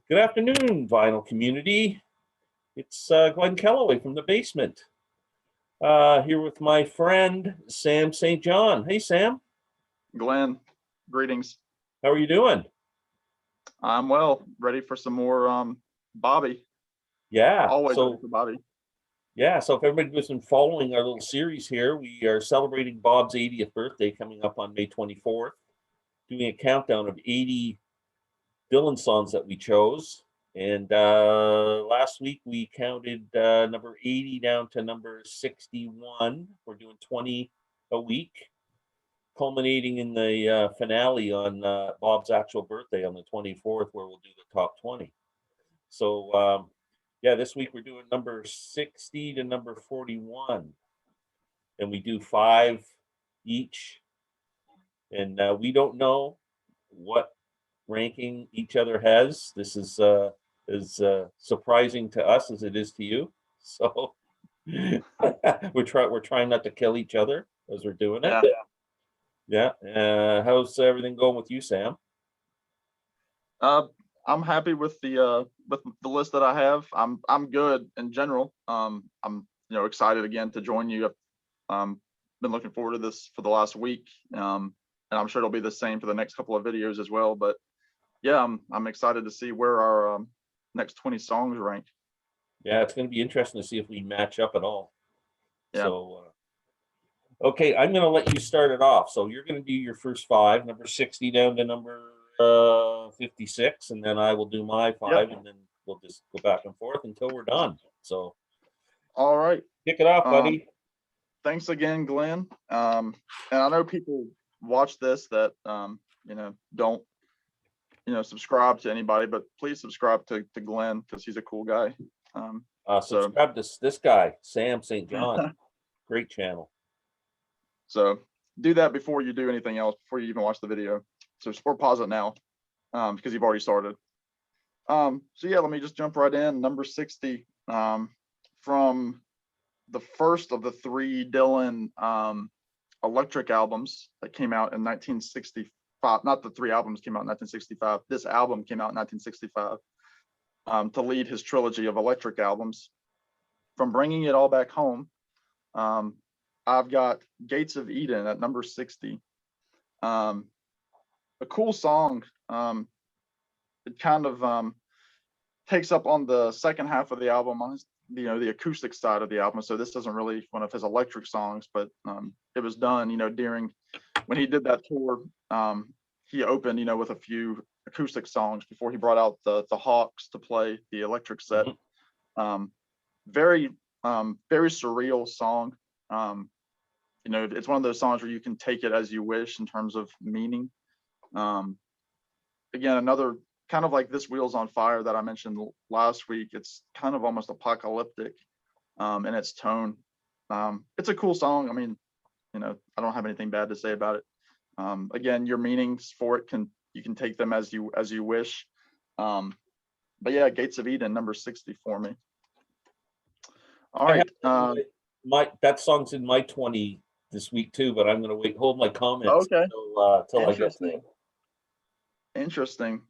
Good afternoon, vinyl community. It's Glen Kellaway from the basement. Here with my friend Sam St. John. Hey, Sam. Glenn, greetings. How are you doing? I'm well, ready for some more Bobby. Yeah. Always ready for Bobby. Yeah. So if everybody's been following our little series here, we are celebrating Bob's 80th birthday coming up on May 24th, doing a countdown of 80 Dylan songs that we chose. And last week we counted number 80 down to number 61. We're doing 20 a week, culminating in the finale on Bob's actual birthday on the 24th, where we'll do the top 20. So yeah, this week we're doing number 60 to number 41, and we do 5 each. And we don't know what ranking each other has. This is as surprising to us as it is to you. So we're trying not to kill each other as we're doing it. Yeah. How's everything going with you, Sam? I'm happy with the list that I have. I'm good in general. I'm excited again to join you. I've been looking forward to this for the last week. And I'm sure it'll be the same for the next couple of videos as well. But yeah, I'm excited to see where our next 20 songs rank. Yeah, it's going to be interesting to see if we match up at all. Yeah. So, okay, I'm going to let you start it off. So you're going to do your first 5, number 60 down to number 56, and then I will do my 5, and then we'll just go back and forth until we're done. So, all right, kick it off, buddy. Thanks again, Glenn. And I know people watch this that don't subscribe to anybody, but please subscribe to Glenn because he's a cool guy. Subscribe to this guy, Sam St. John. Great channel. So do that before you do anything else, before you even watch the video. So or pause it now because you've already started. So yeah, let me just jump right in. Number 60 from the first of the 3 Dylan electric albums that came out in 1965. Not the 3 albums came out in 1965. This album came out in 1965 to lead his trilogy of electric albums. From Bringing It All Back Home, I've got Gates of Eden at number 60. A cool song. It kind of takes up on the second half of the album, on the acoustic side of the album. So this isn't really one of his electric songs, but it was done, during when he did that tour. He opened, with a few acoustic songs before he brought out the Hawks to play the electric set. Very surreal song. It's one of those songs where you can take it as you wish in terms of meaning. Again, another kind of like this Wheels on Fire that I mentioned last week. It's kind of almost apocalyptic in its tone. It's a cool song. I mean, I don't have anything bad to say about it. Again, your meanings for it you can take them as you wish. But yeah, Gates of Eden, number 60 for me. All right. That song's in my 20 this week too, but I'm going to hold my comments until I get there. Interesting.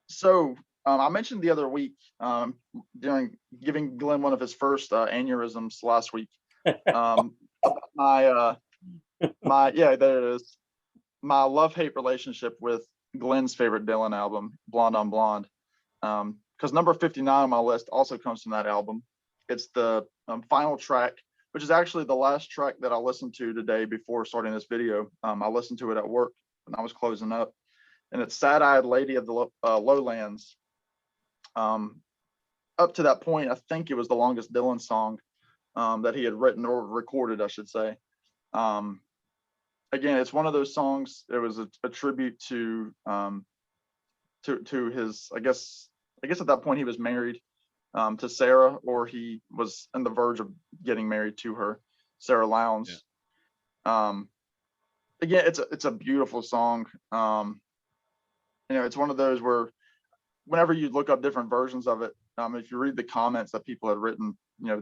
So I mentioned the other week during giving Glenn one of his first aneurysms last week. There it is. My love-hate relationship with Glenn's favorite Dylan album, Blonde on Blonde. Because number 59 on my list also comes from that album. It's the final track, which is actually the last track that I listened to today before starting this video. I listened to it at work when I was closing up, and it's Sad-Eyed Lady of the Lowlands. Up to that point, I think it was the longest Dylan song that he had written or recorded, I should say. Again, it's one of those songs. It was a tribute to his, I guess at that point he was married to Sarah, or he was on the verge of getting married to her, Sarah Lowndes. Yeah. Again, it's a beautiful song. It's one of those where whenever you look up different versions of it, if you read the comments that people had written,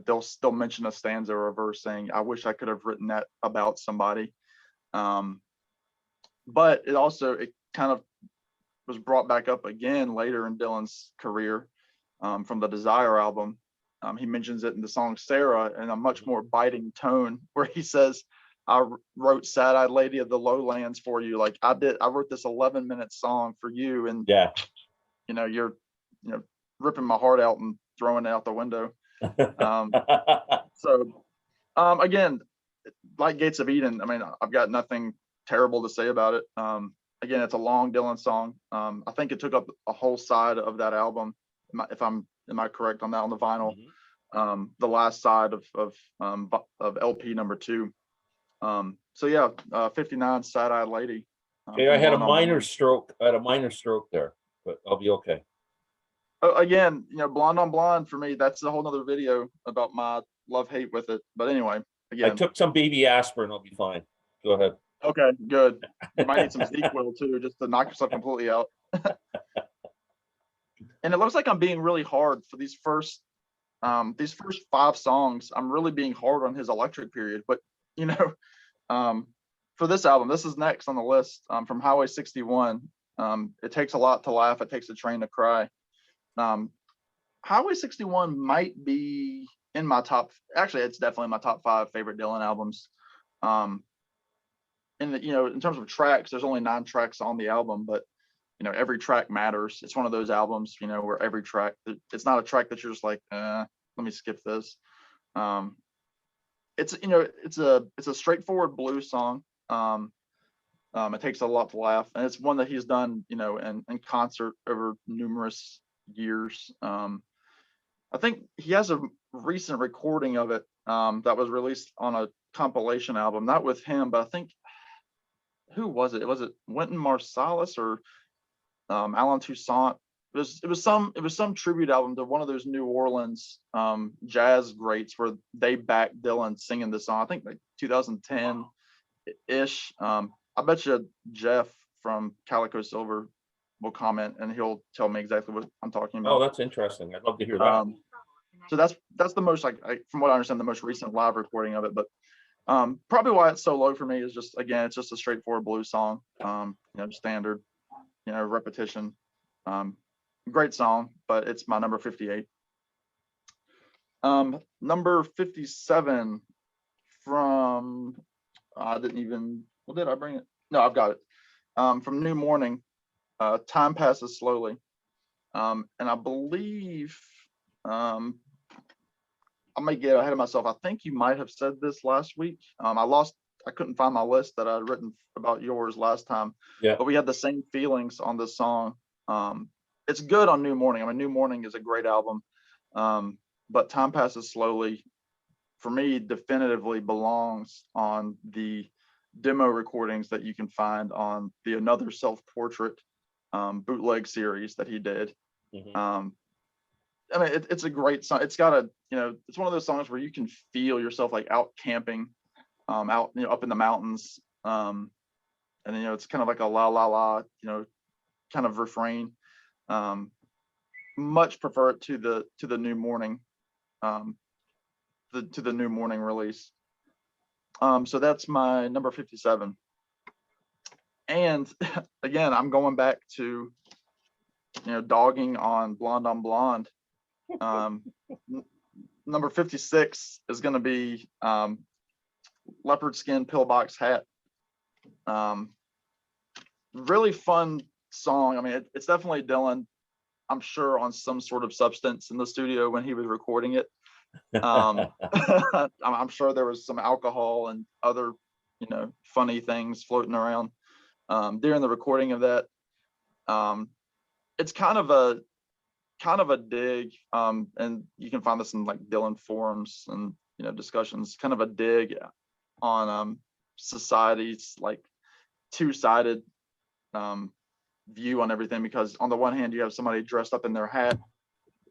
they'll still mention a stanza or a verse saying, I wish I could have written that about somebody. But it kind of was brought back up again later in Dylan's career from the Desire album. He mentions it in the song Sarah in a much more biting tone, where he says, I wrote Sad-Eyed Lady of the Lowlands for you. Like I wrote this 11-minute song for you. And, Yeah. you're, ripping my heart out and throwing it out the window. Again, like Gates of Eden, I mean, I've got nothing terrible to say about it. Again, it's a long Dylan song. I think it took up a whole side of that album. Am I correct on that, on the vinyl? Mm-hmm. The last side of LP number 2. 59 Sad-Eyed Lady. Okay, I had a minor stroke. There, but I'll be okay. Again, Blonde on Blonde for me, that's a whole nother video about my love-hate with it. But anyway, again, I took some baby aspirin. I'll be fine. Go ahead. Okay, good. You might need some ZzzQuil too, just to knock yourself completely out. And it looks like I'm being really hard for these first 5 songs. I'm really being hard on his electric period. But for this album, this is next on the list, from Highway 61. It takes a lot to laugh. It takes a train to cry. Highway 61 might be in my top. Actually, it's definitely my top 5 favorite Dylan albums. In terms of tracks, there's only 9 tracks on the album, but every track matters. It's one of those albums, where every track, it's not a track that you're just like, let me skip this. It's a straightforward blues song. It takes a lot to laugh, and it's one that he's done, in concert over numerous years. I think he has a recent recording of it that was released on a compilation album, not with him, but I think, who was it? Was it Wynton Marsalis or Alan Toussaint? It was some tribute album to one of those New Orleans jazz greats where they backed Dylan singing the song. I think like 2010 ish. I bet you Jeff from Calico Silver will comment and he'll tell me exactly what I'm talking about. Oh, that's interesting. I'd love to hear that. So that's the most, from what I understand, the most recent live recording of it. But probably why it's so low for me is just, again, it's just a straightforward blues song. Standard, repetition. Great song, but it's my number 58. Number 57 from, did I bring it? No, I've got it. From New Morning, Time Passes Slowly. And I believe, I may get ahead of myself. I think you might have said this last week. I couldn't find my list that I'd written about yours last time. Yeah. But we had the same feelings on this song. It's good on New Morning. I mean, New Morning is a great album. But Time Passes Slowly, for me, definitively belongs on the demo recordings that you can find on the Another Self-Portrait bootleg series that he did. Mm-hmm. I mean, it's a great song. It's got it's one of those songs where you can feel yourself like out camping, out, up in the mountains. And it's kind of like a la la la, kind of refrain. Much prefer it to the New Morning, to the New Morning release. So that's my number 57. And again, I'm going back to, dogging on Blonde. Number 56 is going to be Leopard Skin Pillbox Hat. Really fun song. I mean, it's definitely Dylan, I'm sure, on some sort of substance in the studio when he was recording it. I'm sure there was some alcohol and other, funny things floating around during the recording of that. It's kind of a dig, and you can find this in like Dylan forums and discussions. Kind of a dig on society's like two-sided view on everything, because on the one hand you have somebody dressed up in their hat,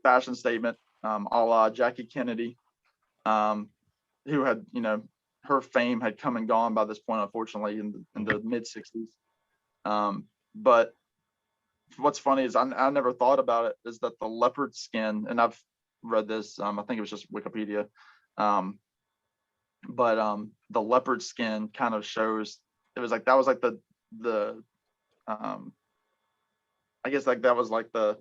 fashion statement, a la Jackie Kennedy, who had, her fame had come and gone by this point, unfortunately, in the mid 60s. But what's funny is I never thought about it, is that the leopard skin, and I've read this, I think it was just Wikipedia, but the leopard skin kind of shows, it was like, that was like the guess like that was like the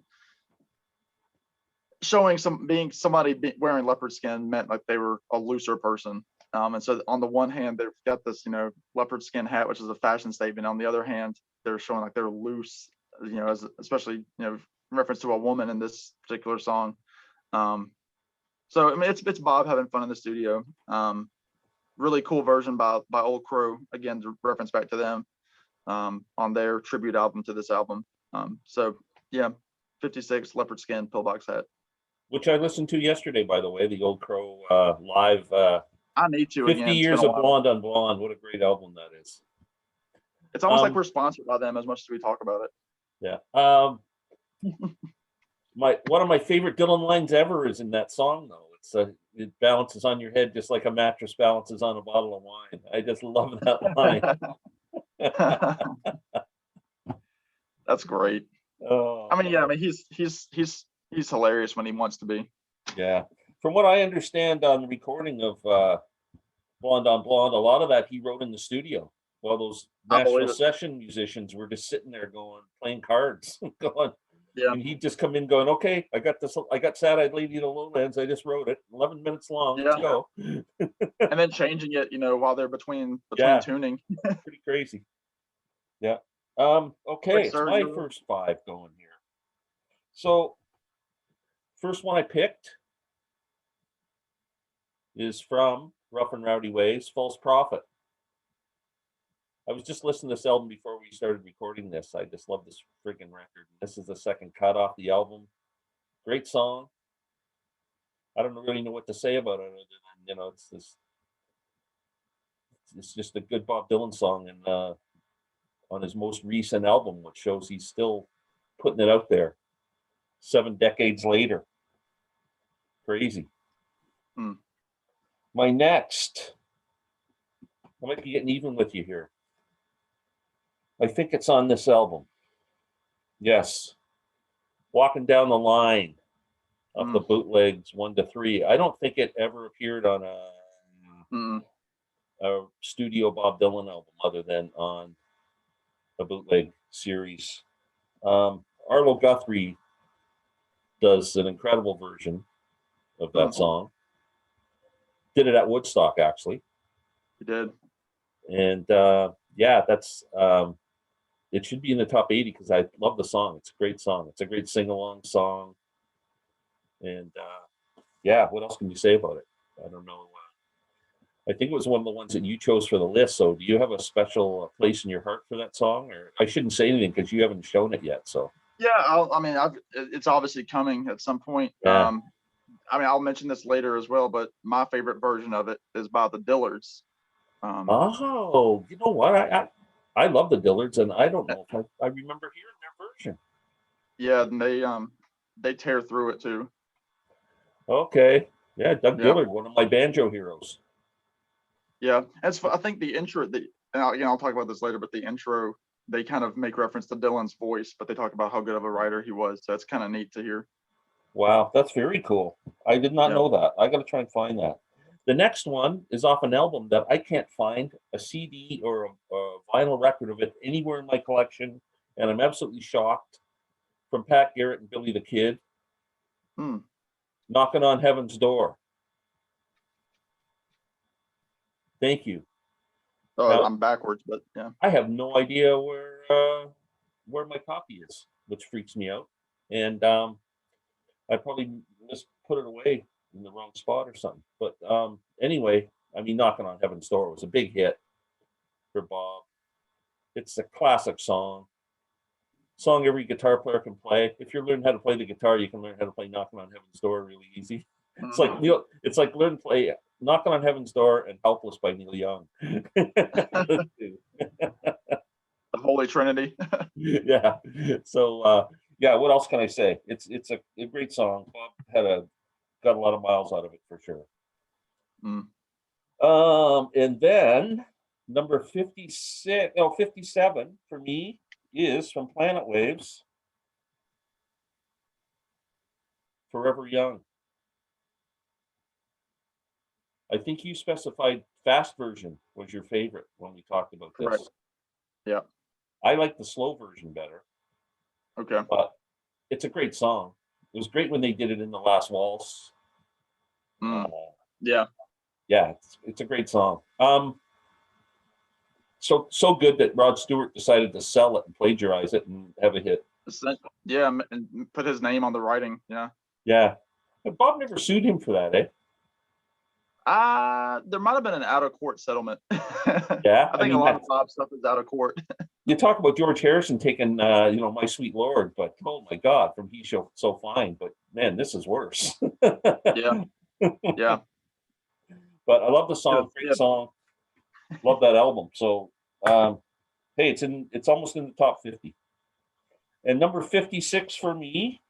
showing somebody wearing leopard skin meant like they were a looser person. And so on the one hand, they've got this, leopard skin hat, which is a fashion statement. On the other hand, they're showing like they're loose, as especially, in reference to a woman in this particular song. So I mean, it's Bob having fun in the studio. Really cool version by Old Crow, again, to reference back to them, on their tribute album to this album. So yeah, 56 leopard skin pillbox hat. Which I listened to yesterday, by the way, the Old Crow live. I need to 50 again. Years of Blonde on Blonde. What a great album that is. It's almost like we're sponsored by them as much as we talk about it. Yeah. One of my favorite Dylan lines ever is in that song, though. It balances on your head just like a mattress balances on a bottle of wine. I just love that line. That's great. Oh, I mean, yeah, I mean he's hilarious when he wants to be. Yeah. From what I understand on the recording of Blonde on Blonde, a lot of that he wrote in the studio while those Nashville session musicians were just sitting there playing cards, going. Yeah. And he'd just come in going, okay, I got Sad-Eyed Lady to Lowlands. I just wrote it. 11 minutes long. Yeah. Let's go. And then changing it, while they're between tuning. Pretty crazy. Yeah. Okay, it's my first 5 going here. So first one I picked is from Rough and Rowdy Ways, False Prophet. I was just listening to this album before we started recording this. I just love this freaking record. This is the second cut off the album. Great song. I don't really know what to say about it other than, it's just a good Bob Dylan song, and on his most recent album, which shows he's still putting it out there 7 decades later. Crazy. My next, I might be getting even with you here. I think it's on this album. Yes. Walking Down the Line of the bootlegs 1 to 3. I don't think it ever appeared on a studio Bob Dylan album other than on a bootleg series. Arlo Guthrie does an incredible version of that song. Did it at Woodstock, actually. He did. And yeah, that's it should be in the top 80 because I love the song. It's a great song. It's a great sing-along song. And yeah, what else can you say about it? I don't know. I think it was one of the ones that you chose for the list. So do you have a special place in your heart for that song? Or I shouldn't say anything because you haven't shown it yet. So yeah, it's obviously coming at some point. Yeah. I'll mention this later as well, but my favorite version of it is by the Dillards. Oh, you know what? I love the Dillards, and I don't know if I remember hearing their version. Yeah, and they tear through it too. Okay, yeah, Doug Dillard, one of my banjo heroes. Yeah, I think the intro, I'll talk about this later, but the intro, they kind of make reference to Dylan's voice, but they talk about how good of a writer he was. So it's kind of neat to hear. Wow, that's very cool. I did not know that. I got to try and find that. The next one is off an album that I can't find a CD or a vinyl record of it anywhere in my collection, and I'm absolutely shocked. From Pat Garrett and Billy the Kid, Knocking on Heaven's Door. Thank you. Oh, now, I'm backwards, but yeah. I have no idea where my copy is, which freaks me out. And I probably just put it away in the wrong spot or something. But anyway, Knocking on Heaven's Door was a big hit for Bob. It's a classic song every guitar player can play. If you're learning how to play the guitar, you can learn how to play Knocking on Heaven's Door really easy. It's like learn to play Knocking on Heaven's Door and Helpless by Neil Young. The Holy Trinity. Yeah. So yeah, what else can I say? It's a great song. Bob got a lot of miles out of it for sure. And then number 57 for me is from Planet Waves, Forever Young. I think you specified fast version was your favorite when we talked about this. Correct. Yeah. I like the slow version better. Okay. but it's a great song. It was great when they did it in The Last Waltz. Mm. Uh, Yeah. yeah, it's a great song. So good that Rod Stewart decided to sell it and plagiarize it and have a hit. Yeah, and put his name on the writing. Yeah. Yeah, but Bob never sued him for that, eh? There might have been an out of court settlement. Yeah, I think a lot of Bob stuff is out of court. You talk about George Harrison taking, My Sweet Lord, but oh my God, from He's So Fine. But man, this is worse. Yeah. Yeah. But I love the song, great Yeah. song. Love that album. So, hey, it's almost in the top 50. And number 56 for me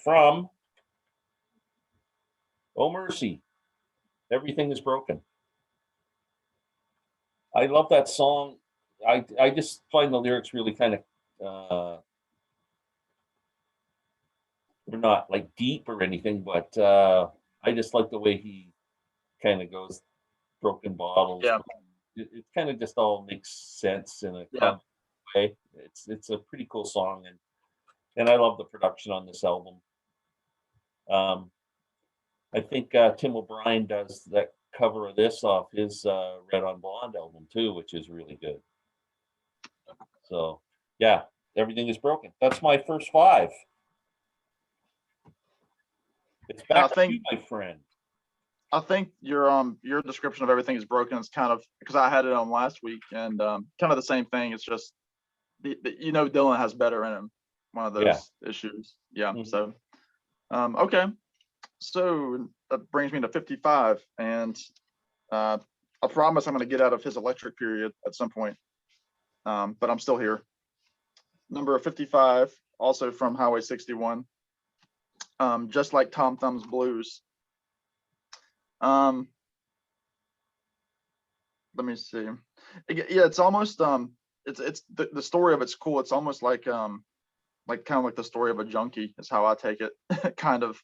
from Oh Mercy, Everything Is Broken. I love that song. I just find the lyrics really kind of they're not like deep or anything, but I just like the way he kind of goes broken bottles. Yeah. It kind of just all makes sense in a Yeah. calm way. It's a pretty cool song, and I love the production on this album. I think Tim O'Brien does that cover of this off his Red on Blonde album too, which is really good. So yeah, Everything Is Broken. That's my first 5. It's back to you, my friend. I think your description of Everything Is Broken is kind of, because I had it on last week, and kind of the same thing. It's just Dylan has better in him. One of those issues. Yeah. Mm-hmm. So okay. So that brings me to 55, and I promise I'm going to get out of his electric period at some point, but I'm still here. Number 55, also from Highway 61, Just Like Tom Thumb's Blues. Let me see. Yeah, it's almost it's the story of it's cool. It's almost like kind of like the story of a junkie is how I take it. Kind of.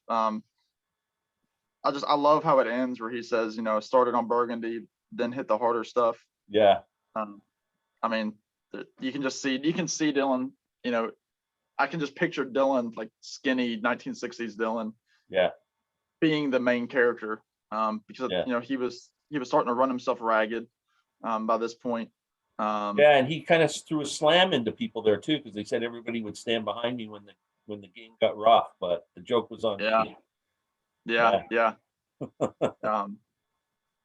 I love how it ends where he says, started on Burgundy, then hit the harder stuff. Yeah. I mean, you can see Dylan, I can just picture Dylan, like skinny 1960s Dylan. Yeah. Being the main character. Because he was starting to run himself ragged by this point. Yeah, and he kind of threw a slam into people there too, because they said everybody would stand behind me when the game got rough, but the joke was on me. Yeah.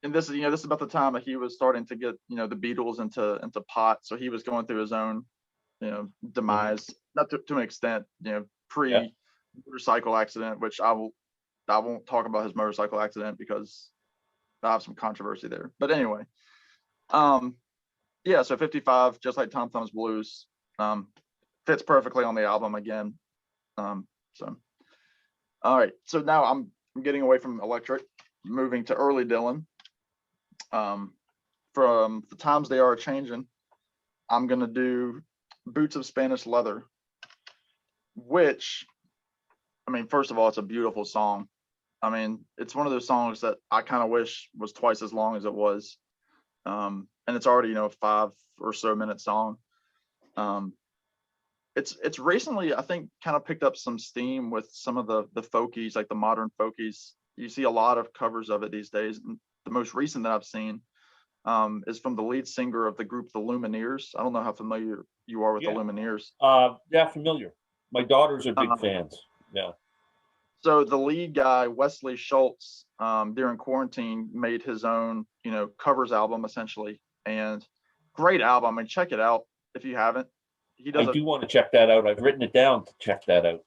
And this is about the time that he was starting to get the Beatles into pot, so he was going through his own demise, not to an extent, pre motorcycle accident, which I won't talk about his motorcycle accident because I have some controversy there. But anyway, so 55, Just Like Tom Thumb's Blues, fits perfectly on the album again. So all right, so now I'm getting away from electric, moving to early Dylan. From The Times They Are Changing, I'm gonna do Boots of Spanish Leather, which, I mean, first of all, it's a beautiful song. I mean, it's one of those songs that I kind of wish was twice as long as it was. And it's already, a 5 or so minute song. It's recently, I think, kind of picked up some steam with some of the folkies, like the modern folkies. You see a lot of covers of it these days. And the most recent that I've seen is from the lead singer of the group The Lumineers. I don't know how familiar you are with The Lumineers. Yeah, familiar. My daughters are big fans. Yeah. So the lead guy, Wesley Schultz, during quarantine made his own, covers album essentially, and great album. I mean, check it out if you haven't. I do want to check that out. I've written it down to check that out.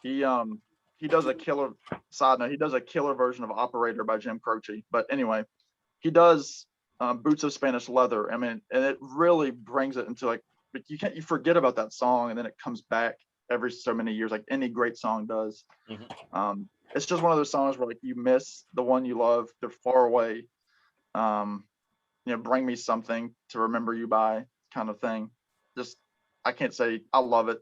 He does a killer side note. He does a killer version of Operator by Jim Croce. But anyway, he does Boots of Spanish Leather. I mean, and it really brings it into like you forget about that song and then it comes back every so many years, like any great song does. Mm-hmm. It's just one of those songs where like you miss the one you love, they're far away. Bring me something to remember you by, kind of thing. Just, I can't say I love it.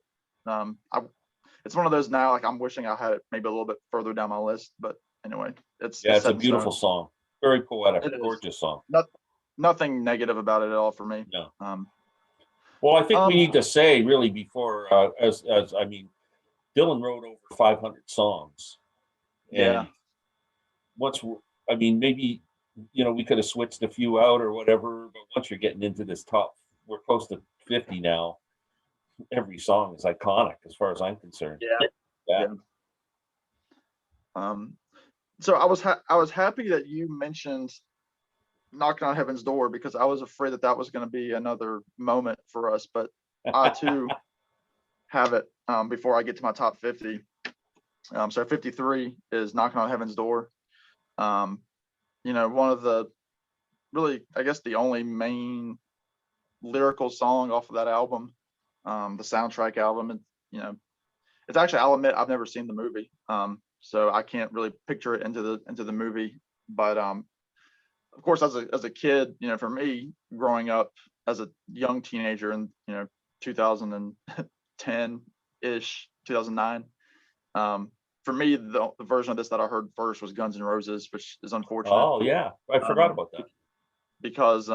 It's one of those now, like I'm wishing I had it maybe a little bit further down my list, but anyway, it's a beautiful song, very poetic, gorgeous song. Nothing negative about it at all for me. No. Well, I think we need to say really before, as I mean, Dylan wrote over 500 songs, Yeah. and I mean, maybe we could have switched a few out or whatever, but once you're getting into this top, we're close to 50 now. Every song is iconic as far as I'm concerned. Yeah. Yeah. So I was happy that you mentioned Knocking on Heaven's Door, because I was afraid that that was going to be another moment for us, but I too have it before I get to my top 50. So 53 is Knocking on Heaven's Door. One of the really, I guess, the only main lyrical song off of that album, the soundtrack album. And it's actually, I'll admit, I've never seen the movie, so I can't really picture it into the movie. But of course, as a kid, for me, growing up as a young teenager in 2010 ish, 2009. For me, the version of this that I heard first was Guns N' Roses, which is unfortunate. Oh yeah, I forgot about that. Because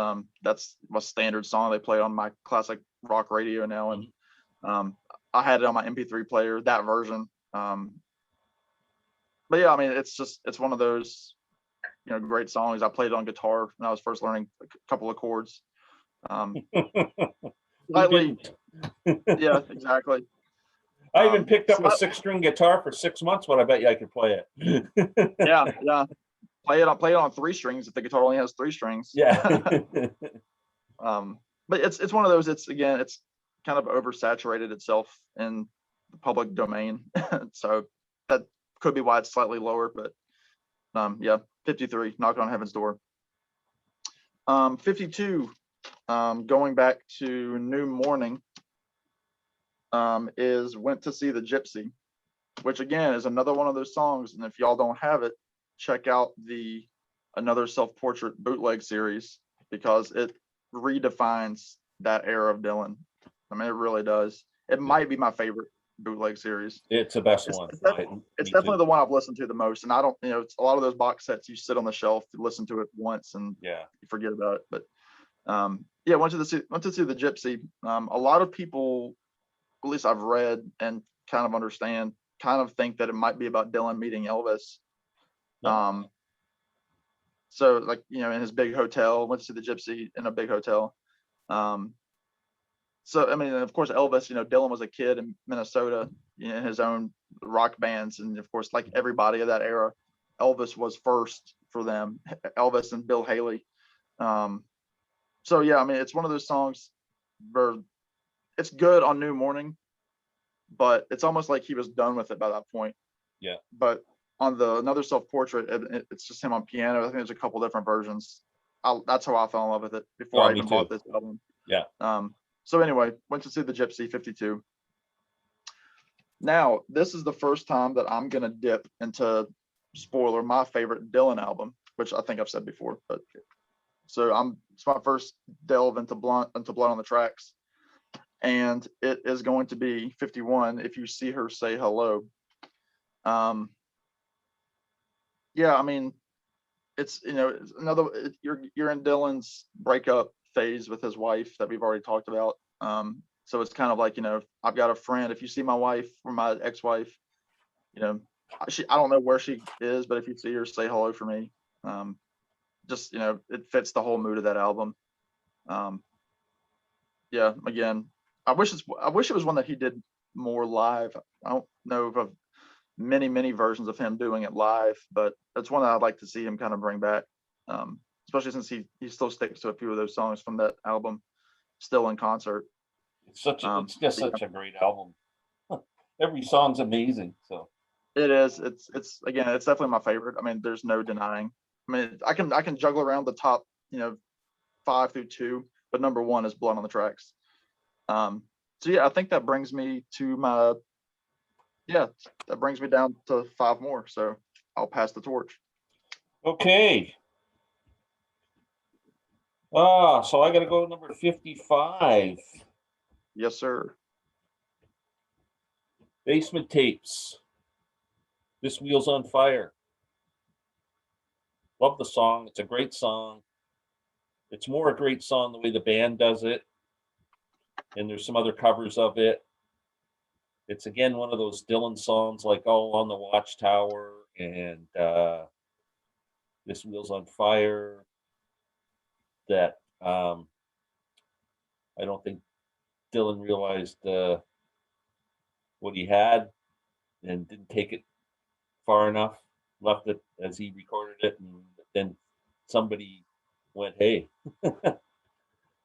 that's my standard song they play on my classic rock radio now, and I had it on my MP3 player, that version. But yeah, I mean, it's one of those great songs. I played it on guitar when I was first learning a couple of chords. Slightly, yeah, exactly. I even picked up a 6-string guitar for 6 months, but I bet you I could play it. Yeah. Play it on 3 strings if the guitar only has 3 strings. Yeah. But it's one of those. It's kind of oversaturated itself in the public domain, so that could be why it's slightly lower. But yeah, 53, Knocking on Heaven's Door. 52, going back to New Morning, is Went to See the Gypsy, which again is another one of those songs. And if y'all don't have it, check out the Another Self-Portrait bootleg series, because it redefines that era of Dylan. I mean, it really does. It might be my favorite bootleg series. It's the best one. It's definitely the one I've listened to the most. And I don't, it's a lot of those box sets you sit on the shelf, you listen to it once and you forget about it. But yeah, went to see the Gypsy. A lot of people, at least I've read and kind of understand, kind of think that it might be about Dylan meeting Elvis. So like, in his big hotel, went to see the Gypsy in a big hotel. So, I mean, of course, Elvis, Dylan was a kid in Minnesota, in his own rock bands. And of course, like everybody of that era, Elvis was first for them, Elvis and Bill Haley. So yeah, I mean, it's one of those songs where it's good on New Morning, but it's almost like he was done with it by that point. Yeah. But on the Another Self-Portrait, it's just him on piano. I think there's a couple different versions. That's how I fell in love with it before I even bought this album. Yeah. So anyway, Went to See the Gypsy, 52. Now, this is the first time that I'm gonna dip into, spoiler, my favorite Dylan album, which I think I've said before. But so it's my first delve into Blood on the Tracks, and it is going to be 51. If You See Her, Say Hello. Yeah, I mean, it's you're in Dylan's breakup phase with his wife that we've already talked about. So it's kind of like, I've got a friend. If you see my wife or my ex-wife, I don't know where she is, but if you see her, say hello for me. Just it fits the whole mood of that album. Yeah, again, I wish it was one that he did more live. I don't know of many versions of him doing it live, but it's one that I'd like to see him kind of bring back, especially since he still sticks to a few of those songs from that album still in concert. It's just such a great album. Every song's amazing. So it is. It's definitely my favorite. I mean, there's no denying. I mean, I can juggle around the top 5 through 2, but number 1 is Blood on the Tracks. So yeah, I think that brings me to that brings me down to 5 more. So I'll pass the torch. Okay. So I got to go number 55. Yes, sir. Basement Tapes. This Wheel's on Fire. Love the song. It's a great song. It's more a great song the way the band does it. and there's some other covers of it. It's again one of those Dylan songs like All on the Watchtower and This Wheel's on Fire that I don't think Dylan realized what he had and didn't take it far enough, left it as he recorded it, and then somebody went, hey,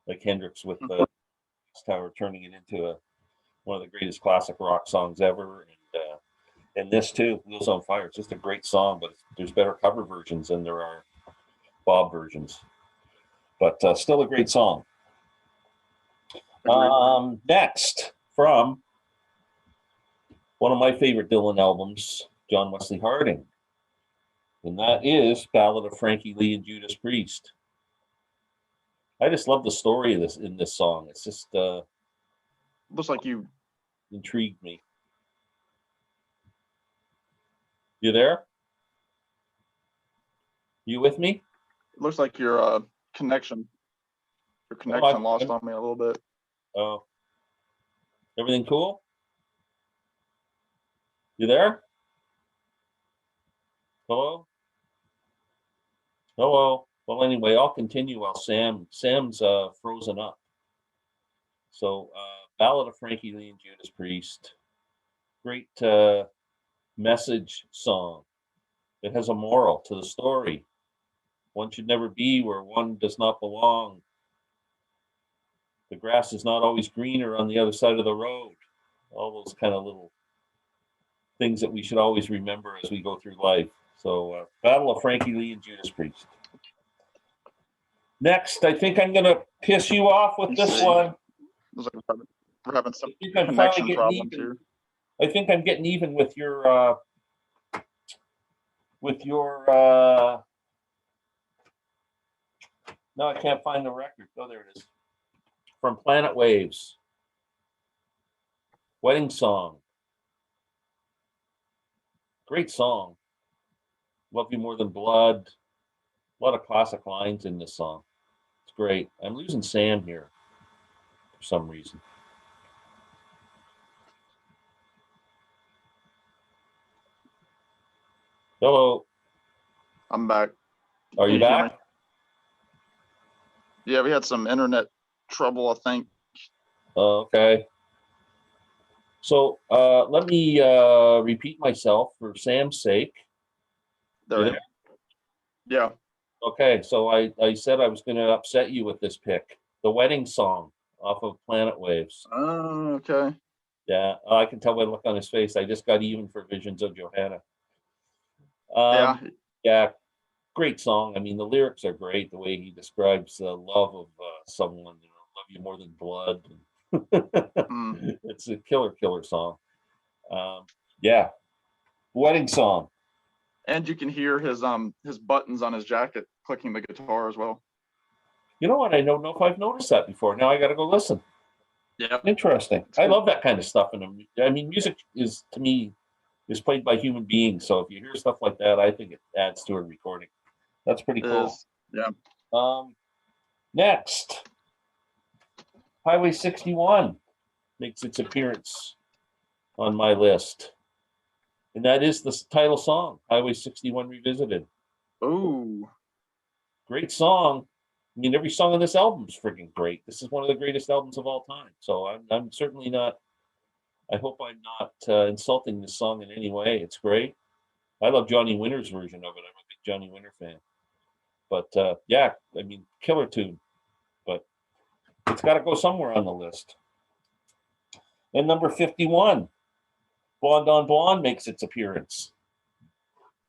like Hendrix with the Tower, turning it into one of the greatest classic rock songs ever. And this too, Wheels on Fire. It's just a great song, but there's better cover versions than there are Bob versions. But still a great song. Next, from one of my favorite Dylan albums, John Wesley Harding, and that is Ballad of Frankie Lee and Judas Priest. I just love the story of this in this song. It's just Looks like you intrigued me. You there? You with me? It looks like your connection lost on me a little bit. Oh, everything cool? You there? Hello? Hello? Well, anyway, I'll continue while Sam's frozen up. So, Ballad of Frankie Lee and Judas Priest. Great message song. It has a moral to the story. One should never be where one does not belong. The grass is not always greener on the other side of the road. All those kind of little things that we should always remember as we go through life. So, Battle of Frankie Lee and Judas Priest. Next, I think I'm going to piss you off with this one. Looks like we're having some connection problems here. I think I'm getting even with your no, I can't find the record. Oh, there it is. From Planet Waves. Wedding Song. Great song. Love You More Than Blood. A lot of classic lines in this song. It's great. I'm losing Sam here for some reason. Hello. I'm back. Are you back? Yeah, we had some internet trouble, I think. Okay. So let me repeat myself for Sam's sake. There. Yeah. Okay, so I said I was going to upset you with this pick. The Wedding Song off of Planet Waves. Oh, okay. Yeah, I can tell by the look on his face. I just got even for Visions of Johanna. Yeah, great song. I mean, the lyrics are great. The way he describes the love of someone, love you more than blood. It's a killer song. Yeah, Wedding Song. And you can hear his buttons on his jacket clicking the guitar as well. You know what? I don't know if I've noticed that before. Now I got to go listen. Yeah, interesting. I love that kind of stuff. And I mean, music is, to me, is played by human beings. So if you hear stuff like that, I think it adds to a recording. That's pretty cool. Yeah. Next, Highway 61 makes its appearance on my list, and that is the title song, Highway 61 Revisited. Oh, great song. I mean, every song on this album is freaking great. This is one of the greatest albums of all time. So I'm certainly not, I hope I'm not insulting this song in any way. It's great. I love Johnny Winter's version of it. I'm a big Johnny Winter fan. But yeah, I mean, killer tune. But it's got to go somewhere on the list. And number 51, Blonde on Blonde makes its appearance.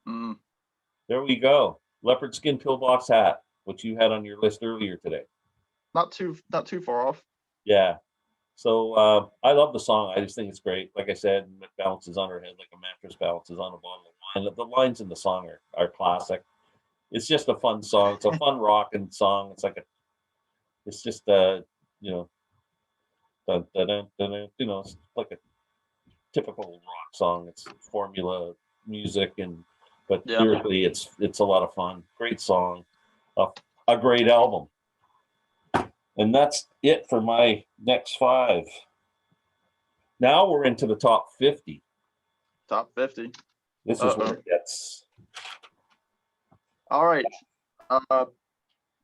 There we go. Leopard skin pillbox hat, which you had on your list earlier today. Not too far off. Yeah. So I love the song. I just think it's great. Like I said, it balances on her head like a mattress balances on a bottle of wine. The lines in the song are classic. It's just a fun song. It's a fun rocking song. It's just you know, it's like a typical rock song. It's formula music, but lyrically, it's a lot of fun. Great song, a great album. And that's it for my next 5. Now we're into the top 50. Top 50. This is where it gets. All right.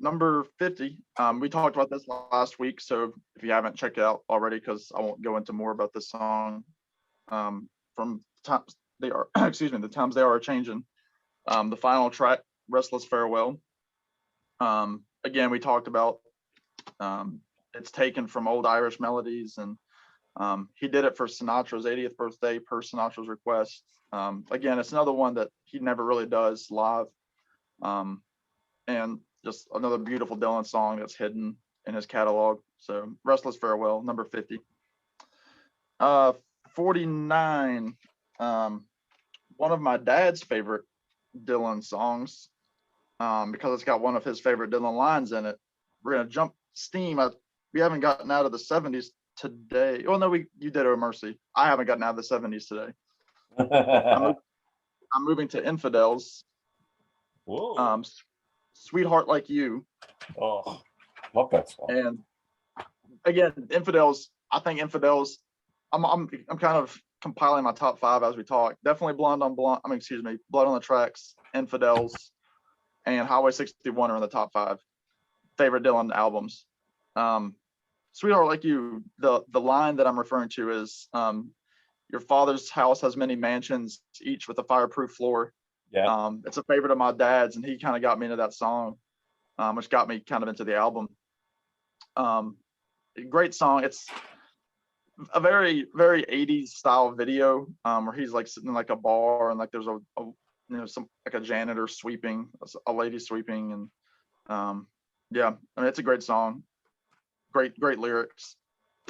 Number 50. We talked about this last week, so if you haven't checked it out already, because I won't go into more about this song. From times they are, excuse me, the times they are changing. The final track, Restless Farewell. Again, we talked about it's taken from old Irish melodies, and he did it for Sinatra's 80th birthday per Sinatra's request. Again, it's another one that he never really does live, and just another beautiful Dylan song that's hidden in his catalog. So Restless Farewell, number 50. 49, one of my dad's favorite Dylan songs, because it's got one of his favorite Dylan lines in it. We're gonna jump steam. We haven't gotten out of the 70s today. Oh no, you did Oh Mercy. I haven't gotten out of the 70s today. I'm moving to Infidels. Whoa. Sweetheart Like You. Oh, love that song. And again, Infidels. I think Infidels. I'm kind of compiling my top 5 as we talk. Definitely Blood on the Tracks, Infidels, and Highway 61 are in the top 5 favorite Dylan albums. Sweetheart Like You. The line that I'm referring to is, your father's house has many mansions, each with a fireproof floor. Yeah. It's a favorite of my dad's, and he kind of got me into that song, which got me kind of into the album. Great song. It's a very, very 80s style video, where he's like sitting in like a bar, and like there's some like a janitor sweeping, a lady sweeping, and yeah, I mean, it's a great song. Great lyrics.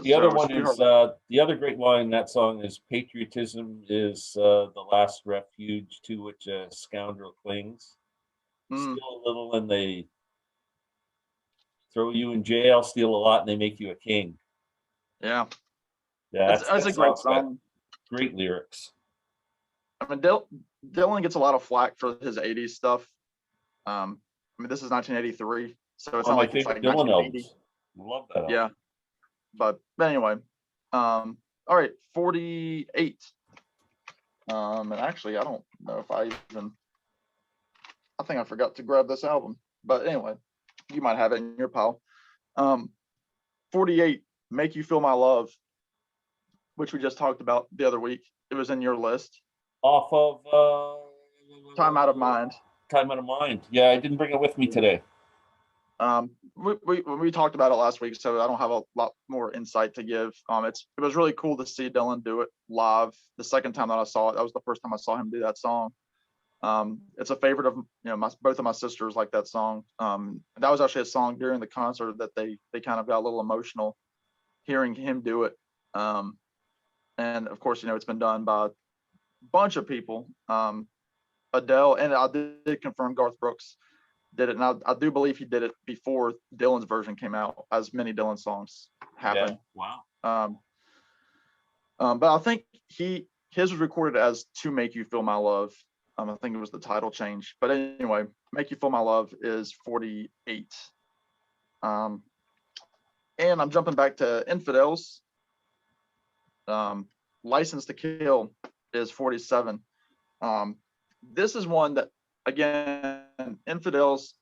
The other one is the other great line in that song is patriotism is the last refuge to which a scoundrel clings. Steal a little and they throw you in jail, steal a lot and they make you a king. Yeah. Yeah, that's a great song. Great lyrics. I mean, Dylan gets a lot of flack for his 80s stuff. I mean, this is 1983, so it's not like it's like Dylan albums. Love that album. Yeah. But anyway, all right, 48. And actually, I don't know if I think I forgot to grab this album. But anyway, you might have it in your pile. 48, Make You Feel My Love, which we just talked about the other week. It was in your list. Off of Time Out of Mind. Time Out of Mind. Yeah, I didn't bring it with me today. We talked about it last week, so I don't have a lot more insight to give. It was really cool to see Dylan do it live. The second time that I saw it, that was the first time I saw him do that song. It's a favorite of both of my sisters like that song. That was actually a song during the concert that they kind of got a little emotional hearing him do it. And of course, it's been done by a bunch of people. Adele, and I did confirm Garth Brooks did it, and I do believe he did it before Dylan's version came out, as many Dylan songs happen. Yeah. Wow. But I think his was recorded as To Make You Feel My Love. I think it was the title change. But anyway, Make You Feel My Love is 48. And I'm jumping back to Infidels. License to Kill is 47. This is one that, again, Infidels,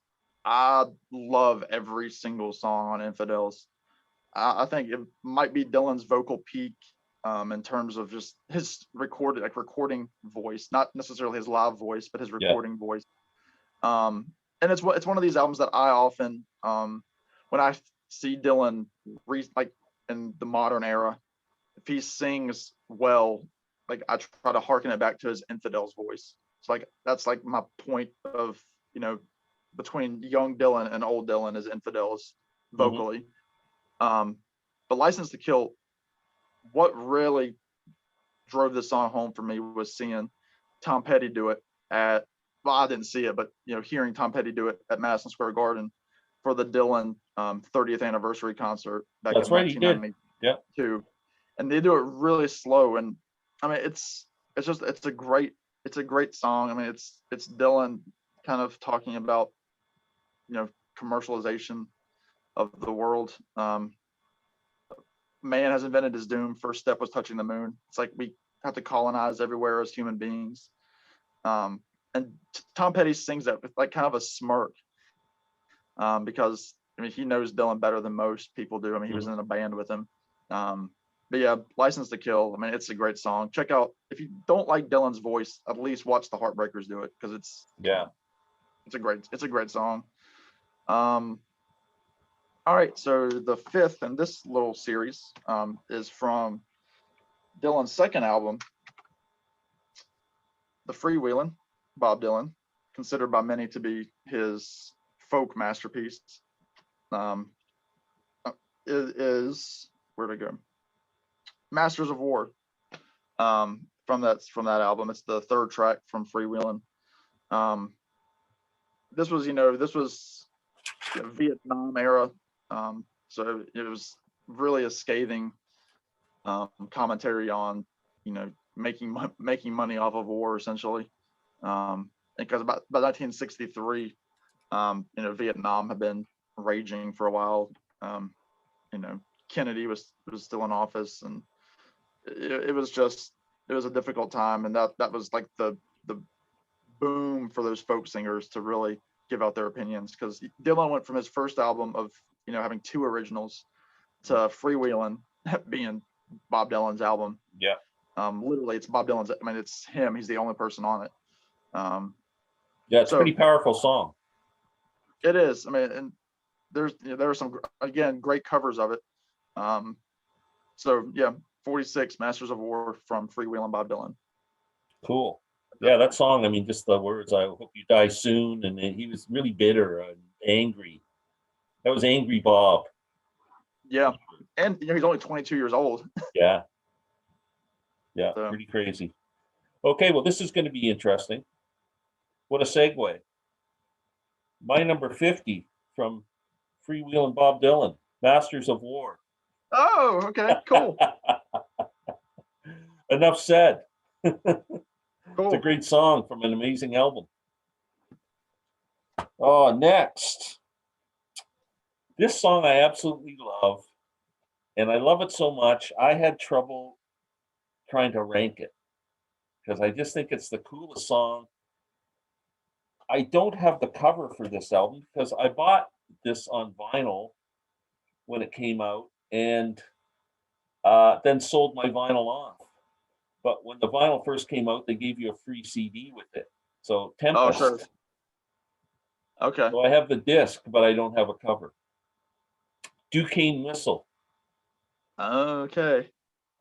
I love every single song on Infidels. I think it might be Dylan's vocal peak, in terms of just his recording voice, not necessarily his live voice, but his recording voice. And it's one of these albums that I often, when I see Dylan in the modern era, if he sings well, like I try to harken it back to his Infidels voice. It's like that's like my point of between young Dylan and old Dylan is Infidels vocally. But License to Kill, what really drove this song home for me was seeing Tom Petty do it at, well, I didn't see it, but hearing Tom Petty do it at Madison Square Garden for the Dylan 30th anniversary concert back in 1992. And they do it really slow, and I mean it's a great song. I mean it's Dylan kind of talking about commercialization of the world. Man has invented his doom. First step was touching the moon. It's like we have to colonize everywhere as human beings. And Tom Petty sings that with like kind of a smirk, because I mean he knows Dylan better than most people do. I mean he was in a band with him. But yeah, License to Kill. I mean it's a great song. Check out, if you don't like Dylan's voice, at least watch the Heartbreakers do it, because it's a great song. All right, so the fifth in this little series is from Dylan's second album, The Freewheeling, Bob Dylan, considered by many to be his folk masterpiece. It is, where'd it go? Masters of War. From that album. It's the third track from Freewheeling. This was Vietnam era. So it was really a scathing commentary on, making money off of war, essentially. Because about 1963, Vietnam had been raging for a while. Kennedy was still in office, and it was a difficult time, and that was like the boom for those folk singers to really give out their opinions, because Dylan went from his first album of having 2 originals to Freewheeling being Bob Dylan's album. Yeah. Literally, it's Bob Dylan's. I mean, it's him. He's the only person on it. Yeah, it's a pretty powerful song. It is. I mean, and there are some, again, great covers of it. So yeah, 46, Masters of War from Freewheeling, Bob Dylan. Cool. Yeah, that song, I mean, just the words, I hope you die soon. And he was really bitter and angry. That was Angry Bob. Yeah. And he's only 22 years old. Yeah. Yeah, so pretty crazy. Okay, well, this is going to be interesting. What a segue. My number 50 from Freewheeling Bob Dylan, Masters of War. Oh, okay, cool. Enough said. Cool. It's a great song from an amazing album. Oh, next. This song I absolutely love, and I love it so much, I had trouble trying to rank it, because I just think it's the coolest song. I don't have the cover for this album, because I bought this on vinyl when it came out, and then sold my vinyl off. But when the vinyl first came out, they gave you a free CD with it. So Tempest. Oh, sure. Okay. So I have the disc, but I don't have a cover. Duquesne Whistle. Okay.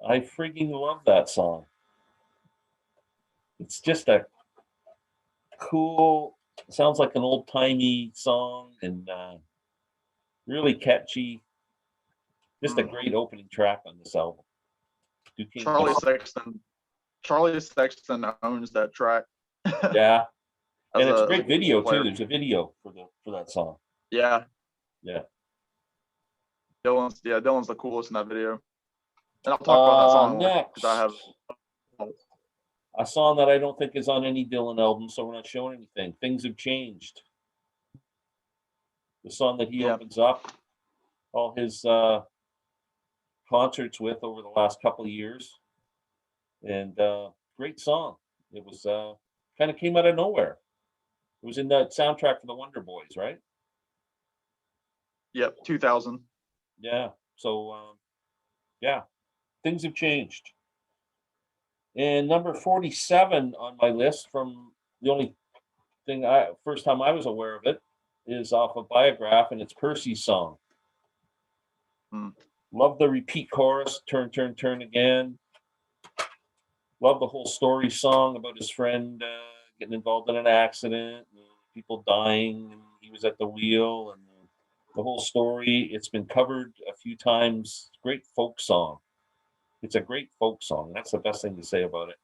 I freaking love that song. It's just a cool, sounds like an old-timey song, and really catchy. Just a great opening track on this album. Duquesne Charlie Sexton owns that track. Yeah. And it's a great video too. There's a video for that song. Yeah. Yeah. Dylan's the coolest in that video. And I'll talk about that song next. I have a song that I don't think is on any Dylan album, so we're not showing anything. Things Have Changed. The song that he opens up all his concerts with over the last couple of years. And great song. It was kind of came out of nowhere. It was in that soundtrack for the Wonder Boys, right? Yep, 2000. Yeah. So, yeah, Things Have Changed. And number 47 on my list, from the only thing first time I was aware of it, is off of Biograph, and it's Percy's song. Love the repeat chorus, turn, turn, turn again. Love the whole story song about his friend getting involved in an accident, and people dying, and he was at the wheel, and the whole story. It's been covered a few times. Great folk song. It's a great folk song. That's the best thing to say about it.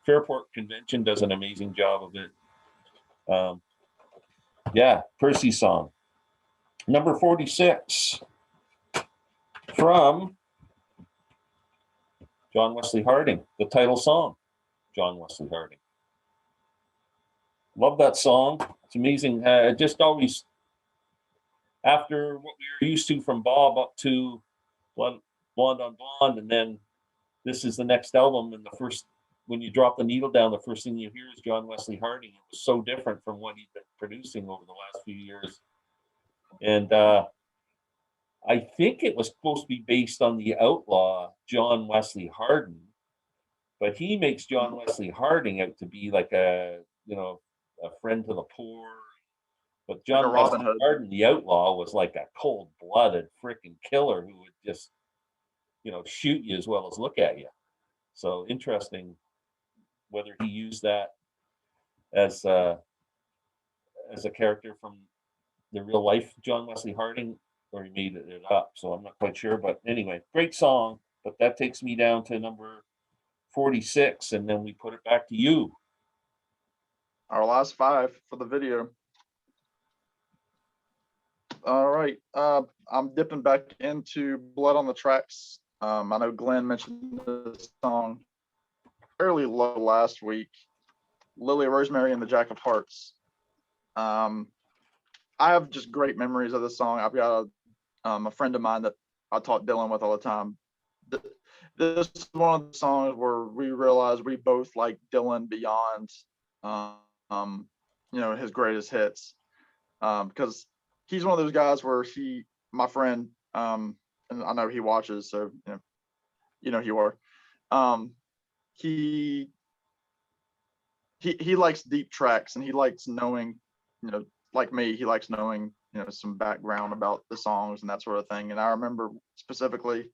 Fairport Convention does an amazing job of it. Yeah, Percy song. Number 46 from John Wesley Harding, the title song, John Wesley Harding. Love that song. It's amazing. Just always, after what we were used to from Bob up to Blonde on Blonde, and then this is the next album, and the first, when you drop the needle down, the first thing you hear is John Wesley Harding. It was so different from what he'd been producing over the last few years. And I think it was supposed to be based on the outlaw John Wesley Harding, but he makes John Wesley Harding out to be like a, you know, a friend to the poor. But Like a John Robin Wesley Hood. Harding, the outlaw, was like a cold-blooded freaking killer who would just, you know, shoot you as well as look at you. So interesting whether he used that as a character from the real life John Wesley Harding, or he made it up. So I'm not quite sure. But anyway, great song. But that takes me down to number 46, and then we put it back to you. Our last 5 for the video. All right, I'm dipping back into Blood on the Tracks. I know Glenn mentioned this song fairly low last week. Lily Rosemary and the Jack of Hearts. I have just great memories of this song. I've got a friend of mine that I taught Dylan with all the time. This is one of the songs where we realized we both like Dylan beyond, you know, his greatest hits, because he's one of those guys where my friend, and I know he watches, so you know you are. He likes deep tracks, and he likes knowing, you know, like me, he likes knowing, you know, some background about the songs and that sort of thing. And I remember specifically,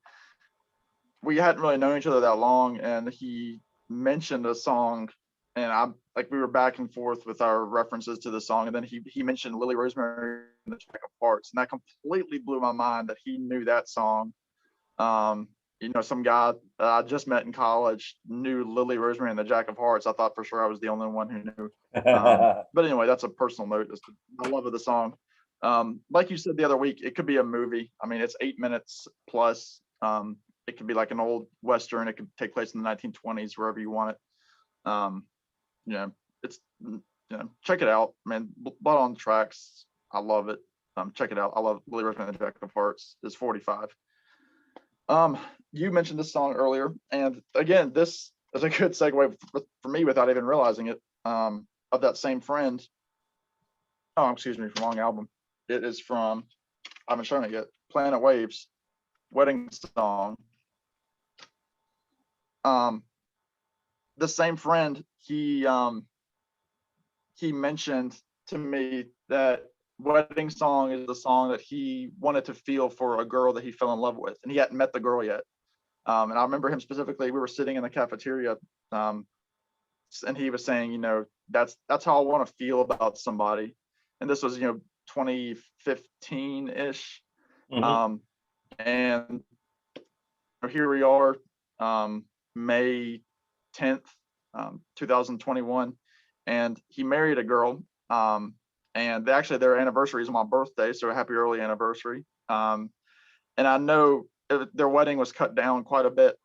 we hadn't really known each other that long, and he mentioned a song, and we were back and forth with our references to the song, and then he mentioned Lily Rosemary and the Jack of Hearts, and that completely blew my mind that he knew that song. You know, some guy that I just met in college knew Lily Rosemary and the Jack of Hearts. I thought for sure I was the only one who knew. But anyway, that's a personal note as to the love of the song. Like you said the other week, it could be a movie. I mean, it's 8 minutes plus. It could be like an old Western. It could take place in the 1920s, wherever you want it. You know, it's, you know, check it out, man. Blood on the Tracks. I love it. Check it out. I love Lily Rosemary and the Jack of Hearts. It's 45. You mentioned this song earlier, and again, this is a good segue for me without even realizing it. Of that same friend. Oh, excuse me, wrong album. It is from, I haven't shown it yet, Planet Waves, Wedding Song. The same friend, he mentioned to me that Wedding Song is the song that he wanted to feel for a girl that he fell in love with, and he hadn't met the girl yet. And I remember him specifically, we were sitting in the cafeteria, and he was saying, you know, that's how I want to feel about somebody. And this was, you know, 2015-ish. Mhm. And here we are, May 10th, 2021, and he married a girl. And their anniversary is on my birthday, so happy early anniversary. And I know their wedding was cut down quite a bit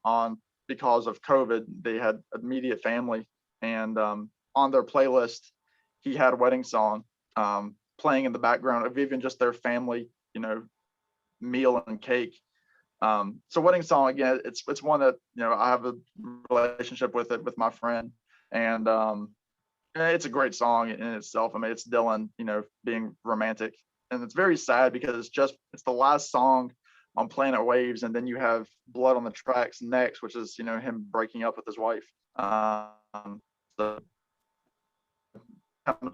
because of COVID. They had immediate family, and on their playlist, he had a Wedding Song playing in the background of even just their family, you know, meal and cake. So Wedding Song, again, it's one that, you know, I have a relationship with it with my friend, and it's a great song in itself. I mean, it's Dylan, you know, being romantic, and it's very sad because it's the last song on Planet Waves, and then you have Blood on the Tracks next, which is, you know, him breaking up with his wife. So,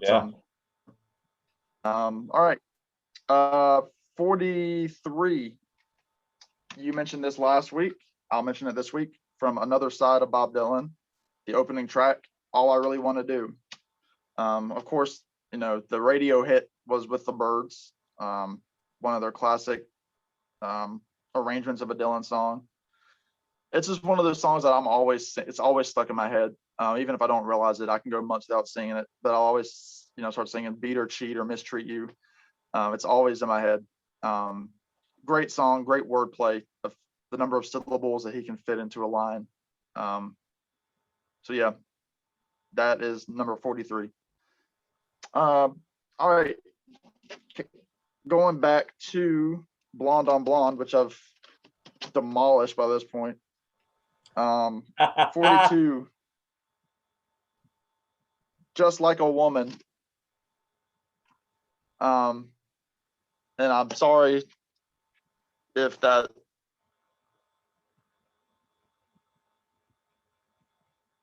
Yeah. all right, 43. You mentioned this last week. I'll mention it this week. From Another Side of Bob Dylan, the opening track, All I Really Want to Do. Of course, you know, the radio hit was with the Byrds, one of their classic arrangements of a Dylan song. It's just one of those songs that it's always stuck in my head. Even if I don't realize it, I can go months without singing it, but I'll always, you know, start singing Beat or Cheat or Mistreat You. It's always in my head. Great song, great wordplay of the number of syllables that he can fit into a line. So yeah, that is number 43. All right, going back to Blonde on Blonde, which I've demolished by this point. 42, Just Like a Woman. And I'm sorry if that.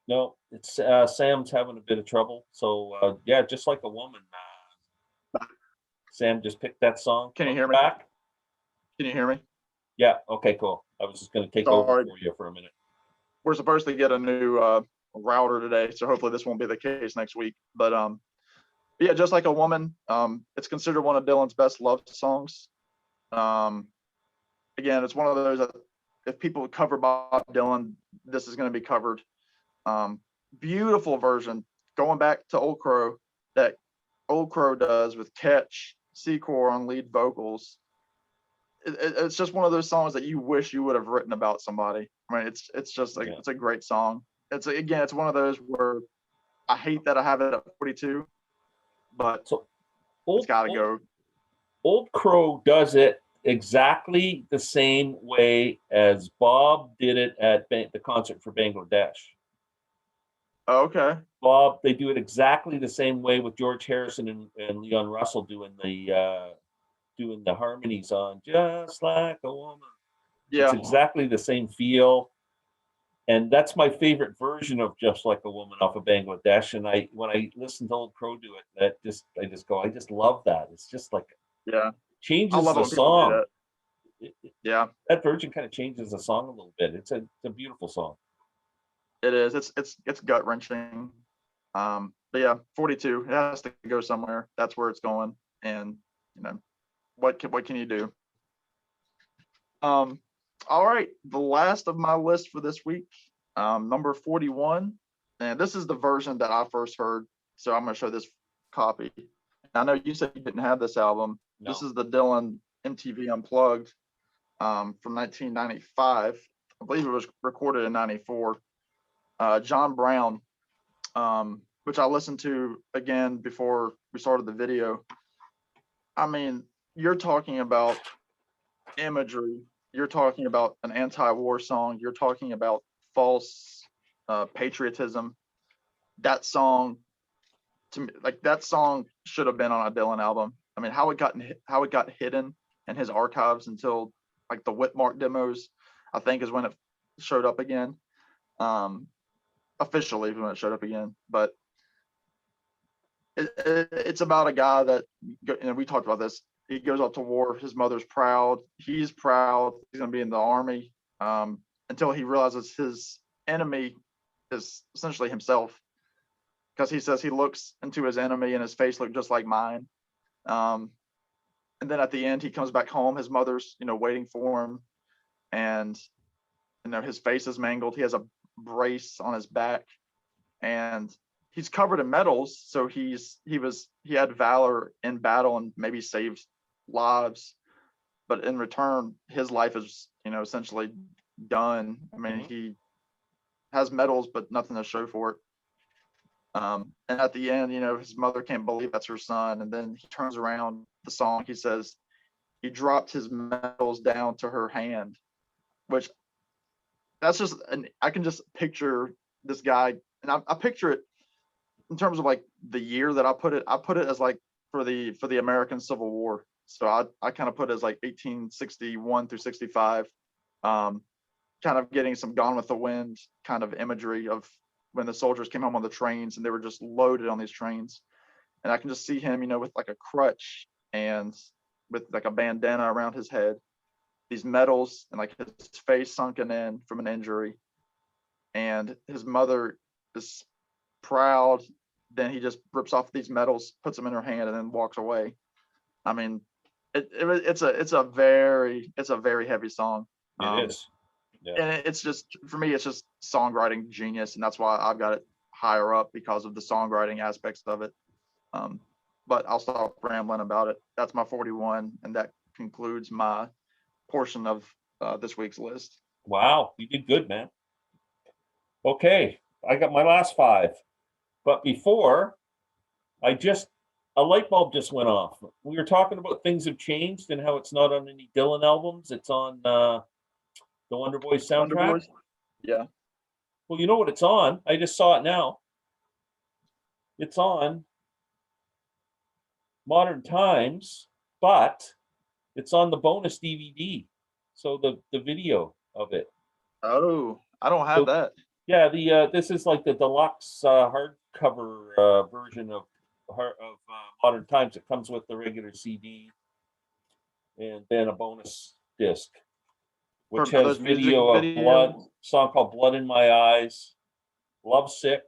No, it's Sam's having a bit of trouble. So yeah, Just Like a Woman. Sam just picked that song. Can you hear me? Back? Can you hear me? Yeah. Okay. Cool. I was just going to take over Sorry. for you for a minute. We're supposed to get a new router today, so hopefully this won't be the case next week. But yeah, Just Like a Woman. It's considered one of Dylan's best love songs. Again, it's one of those that if people cover Bob Dylan, this is going to be covered. Beautiful version, going back to Old Crow, that Old Crow does with Ketch, Secor on lead vocals. It's just one of those songs that you wish you would have written about somebody. I mean, it's just like, it's a great song. It's one of those where I hate that I have it at 42, but So it's got to go. Old Crow does it exactly the same way as Bob did it at the concert for Bangladesh. Okay. Bob, they do it exactly the same way with George Harrison and Leon Russell doing the harmonies on Just Like a Woman. Yeah. It's exactly the same feel. And that's my favorite version of Just Like a Woman off of Bangladesh. And when I listen to Old Crow do it, I just love that. It's just like, changes I love the when people do song. that. That version kind of changes the song a little bit. It's a beautiful song. It is. It's gut wrenching. But yeah, 42. It has to go somewhere. That's where it's going. And what can you do? All right. The last of my list for this week, number 41. And this is the version that I first heard. So I'm going to show this copy. I know you said you didn't have this album. No. This is the Dylan MTV Unplugged from 1995. I believe it was recorded in 94. John Brown, which I listened to again before we started the video. I mean, you're talking about imagery. You're talking about an anti-war song. You're talking about false patriotism. That song, to me, like that song should have been on a Dylan album. I mean, how it got hidden in his archives until like the Whitmark demos, I think, is when it showed up again. Officially when it showed up again, but it's about a guy that, we talked about this. He goes out to war. His mother's proud. He's proud. He's going to be in the army until he realizes his enemy is essentially himself, because he says he looks into his enemy and his face looked just like mine. And then at the end, he comes back home. His mother's, waiting for him, and his face is mangled. He has a brace on his back, and he's covered in medals. So he had valor in battle and maybe saved lives, but in return, his life is, essentially done. I mean, he has medals, but nothing to show for it. And at the end, his mother can't believe that's her son. And then he turns around the song. He says he dropped his medals down to her hand, which that's just, I can just picture this guy, and I picture it in terms of like the year that I put it as like for the American Civil War. So I kind of put it as like 1861 through 65, kind of getting some Gone with the Wind kind of imagery of when the soldiers came home on the trains and they were just loaded on these trains. And I can just see him, with like a crutch and with like a bandana around his head, these medals, and like his face sunken in from an injury. And his mother is proud. Then he just rips off these medals, puts them in her hand, and then walks away. I mean, it's a very heavy song. It is. Yeah. And it's just, for me, it's just songwriting genius, and that's why I've got it higher up, because of the songwriting aspects of it. But I'll stop rambling about it. That's my 41, and that concludes my portion of this week's list. Wow, you did good, man. Okay, I got my last 5. But before, I just a light bulb just went off. We were talking about things have changed and how it's not on any Dylan albums. It's on the Wonder Boys Wonder soundtrack. Boys? Yeah. Well, you know what it's on? I just saw it now. It's on Modern Times, but it's on the bonus DVD. So the video of it. Oh, I don't have that. Yeah, this is like the deluxe hardcover version of Modern Times. It comes with the regular CD and then a bonus disc, which For has those music video of Blood, videos? song called "Blood in My Eyes," "Lovesick,"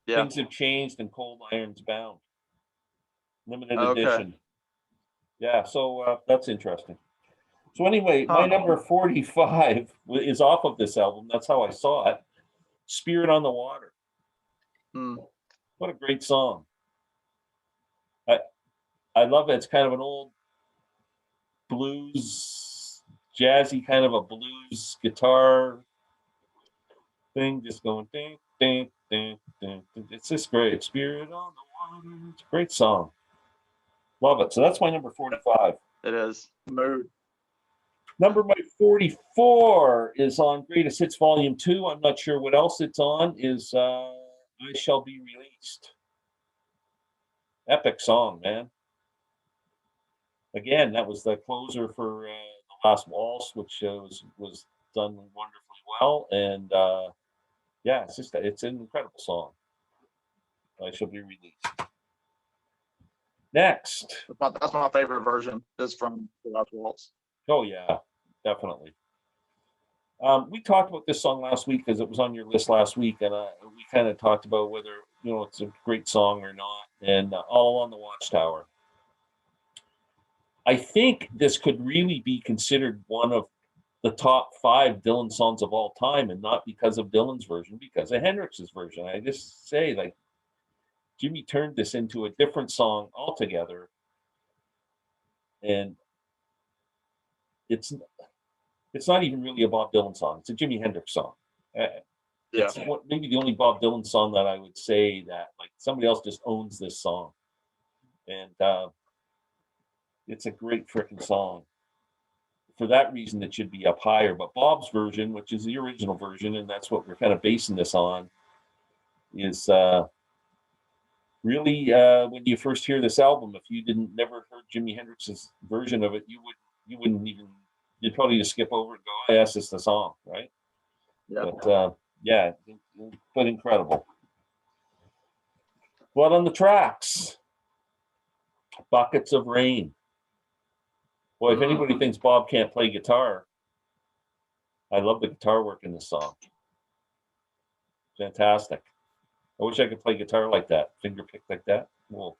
Yeah. "Things Have Changed," and "Cold Irons Bound." Limited Okay. edition. Yeah, so that's interesting. So anyway, my Huh. number 45 is off of this album. That's how I saw it. "Spirit on the Water." Hmm. What a great song. I love it. It's kind of an old blues, jazzy kind of a blues guitar thing, just going ding, ding, ding, ding, ding. It's just great. "Spirit on the Water." It's a great song. Love it. So that's my number 45. It is. Mood. Number my 44 is on Greatest Hits Volume 2. I'm not sure what else it's on, is I Shall Be Released. Epic song, man. Again, that was the closer for The Last Waltz, which was done wonderfully well. And yeah, it's an incredible song. I Shall Be Released. Next. That's my favorite version, is from The Last Waltz. Oh, yeah, definitely. We talked about this song last week because it was on your list last week, and we kind of talked about whether it's a great song or not. And All Along the Watchtower. I think this could really be considered one of the top 5 Dylan songs of all time, and not because of Dylan's version, because of Hendrix's version. I just say, like, Jimmy turned this into a different song altogether, and it's not even really a Bob Dylan song. It's a Jimi Hendrix song. It's maybe the only Bob Dylan song that I would say that like somebody else just owns this song, and it's a great freaking song. For that reason, it should be up higher. But Bob's version, which is the original version, and that's what we're kind of basing this on, is really when you first hear this album, if you never heard Jimi Hendrix's version of it, you'd probably just skip over and go, "Oh, yes, it's the song," right? Yeah. But yeah, but incredible. Blood on the Tracks, "Buckets of Rain." Boy, if anybody thinks Bob can't play guitar, I love the guitar work in this song. Fantastic. I wish I could play guitar like that, finger pick like that. Whoa,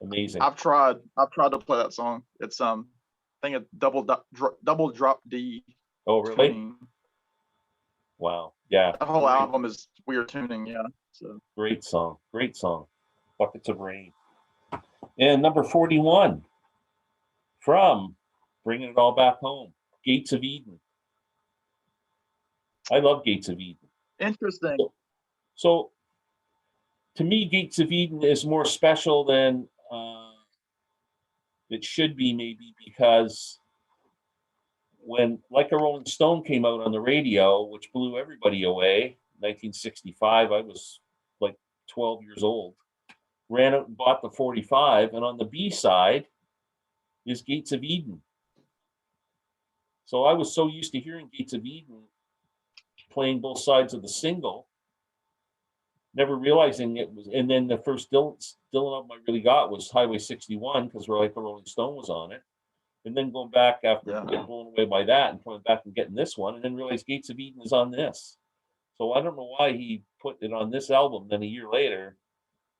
amazing. I've tried to play that song. It's I think it's double drop D. Oh, really? Tuning. Wow. Yeah. The whole album is weird tuning. Yeah. So great song. Great song. "Buckets of Rain." And number 41 from Bringing It All Back Home, "Gates of Eden." I love Gates of Eden. interesting. So to me, Gates of Eden is more special than it should be, maybe because when Like a Rolling Stone came out on the radio, which blew everybody away, 1965, I was like 12 years old, ran out and bought the 45, and on the B side is Gates of Eden. So I was so used to hearing Gates of Eden playing both sides of the single, never realizing it was. And then the first Dylan album I really got was Highway 61, because Like a Rolling Stone was on it. And then going back after getting blown away by that and coming back and getting this one, and then realized Gates of Eden is on this. So I don't know why he put it on this album. Then a year later,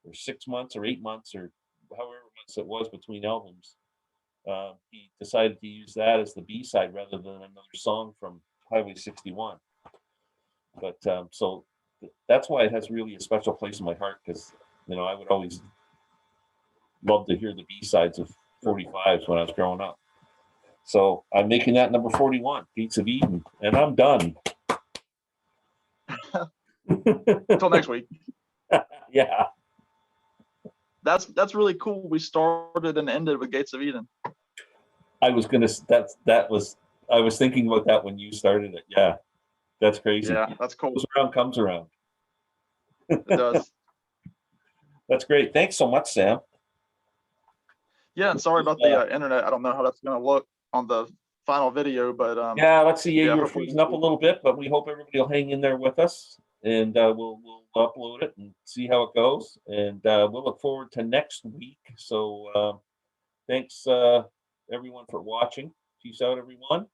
or 6 months or 8 months or however months it was between albums, he decided to use that as the B-side rather than another song from Highway 61. But so that's why it has really a special place in my heart, because I would always love to hear the B-sides of 45s when I was growing up. So I'm making that number 41, Gates of Eden, and I'm done. Until next week. Yeah. that's really cool. We started and ended with Gates of Eden. I was thinking about that when you started it. Yeah, that's crazy. Yeah, that's cool. Goes around, comes around. It does. That's great. Thanks so much, Sam. Yeah, and sorry about the internet. I don't know how that's going to look on the final video, but yeah, let's see. yeah, You're freezing up a little bit, but we hope everybody will hang in there with us, and we'll upload it and see how it goes, and we'll look forward to next week. So thanks everyone for watching. Peace out, everyone.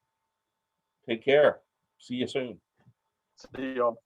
Take care. See you soon. See y'all.